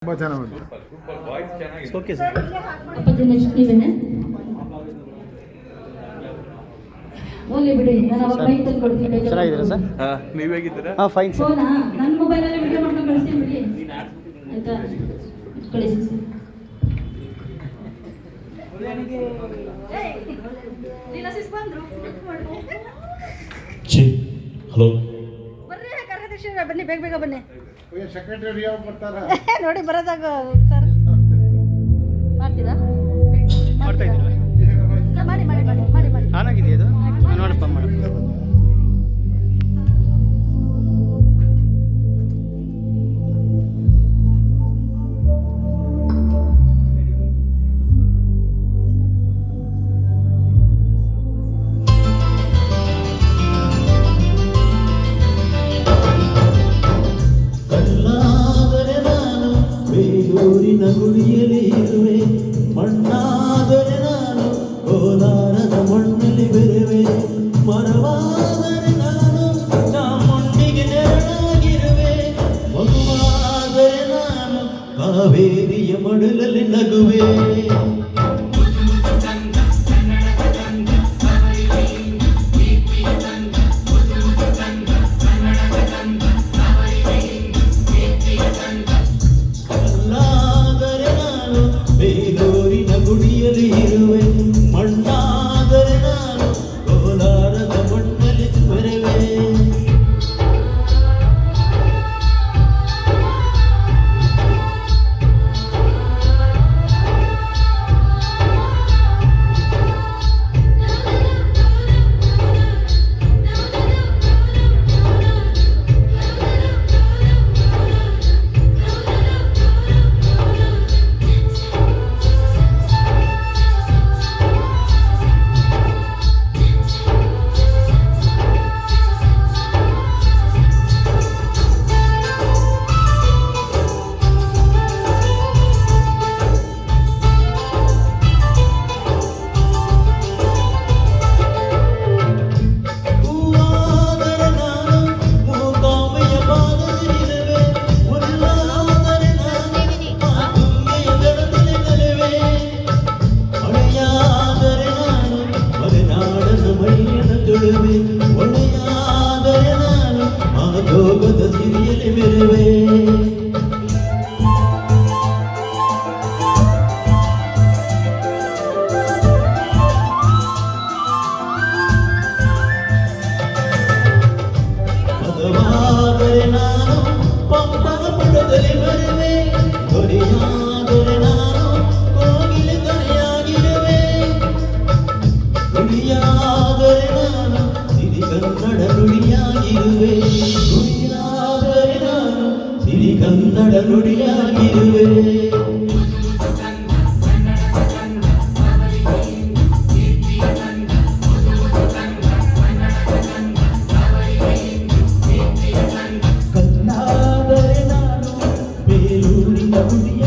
ತುಂಬ ಚೆನ್ನಾಗಿ okay sir. ಹೋಗ್ಲಿ ಬಿಡಿ, ನಾನು ಅವಾಗ ಬೈಕ್ ತಂದು ಕೊಡ್ತೀನಿ. ಚೆನ್ನಾಗಿದ್ದೀರಾ ಸರ್? ನೀವು ಹೇಗಿದ್ದೀರಾ? ಹಾಂ ಫೈನ್ ಸರ್. ಫೋನಾ ನನ್ನ ಮೊಬೈಲಲ್ಲೇ ವಿಡಿಯೋ ಮಾಡ್ಕೊಂಡು ಕಳಿಸ್ತೀನಿ ಬಿಡಿ, ಆಯ್ತಾ? ಕಳಿಸಿ ಸರ್. ಹಲೋ ಬರ್ರಿ ಕಾರ್ಯದರ್ಶಿ, ಬನ್ನಿ ಬೇಗ ಬೇಗ ಬನ್ನಿ. ಸೆಕ್ರೆಟರಿ ಯಾವ ಬರ್ತಾರ ನೋಡಿ ಬರೋದಾಗ ಸರ್ ಮಾಡ್ತೀರಾ? ಮಾಡ್ತಾ ಇದ್ದೀರಾ? ಮಾಡಿ ಮಾಡಿ ಮಾಡಿ ಮಾಡಿ ಮಾಡಿ ಆನ್ ಆಗಿದೆಯಾ ಇದು? ನೋಡಪ್ಪ ಮಾಡಿ. ಬೇಲೂರಿನ ಗುಡಿಯಲ್ಲಿ ಇರುವೆ, ಮಣ್ಣಾದರೆ ನಾನು ಕೋಲಾರದ ಮಣ್ಣಲ್ಲಿ ಬೆರೆವೆ. ಮರವಾದರೆ ನಾನು ಚಾಮುಂಡಿಗೆ ನೆರಳಾಗಿರುವೆ, ಮಗುವಾದರೆ ನಾನು ಕಾವೇರಿಯ ಮಡಲಲ್ಲಿ ನಗುವೆ. ಬೇಲೂರಿನ ಗುಡಿಯಲ್ಲಿ ಇರುವೆ, ಮಣ್ಣಾದರೆ ನಾನು ಕೋಲಾರದ ಮಣ್ಣಲ್ಲಿ ಬೆರೆವೆ. ಒಳ್ಳೆಯಾದರೆ ನಾನು ಆ ಜೋಗದ ಸಿರಿಯಲ್ಲಿ ಬೆರೆವೆ. ಮದವಾದರೆ ನಾನು ಪಂಪನ ಪುಟದಲ್ಲಿ ಬರುವೆ, ದೊರೆಯಾದರೆ ನಾನು ಕೋಗಿಲೆ ದೊರೆಯಾಗಿರುವೆ. ನುಡಿಯಾದರೆ ನಾನು ಸಿರಿಗನ್ನಡ ನುಡಿಯಾಗಿರುವೆ, ನುಡಿಯಾದರೆ ನಾನು ಸಿರಿಗನ್ನಡ ನುಡಿಯಾಗಿರುವೆ. ಕನ್ನಾದರೆ ನಾನು ಬೇಲೂರಿನ ಗುಡಿ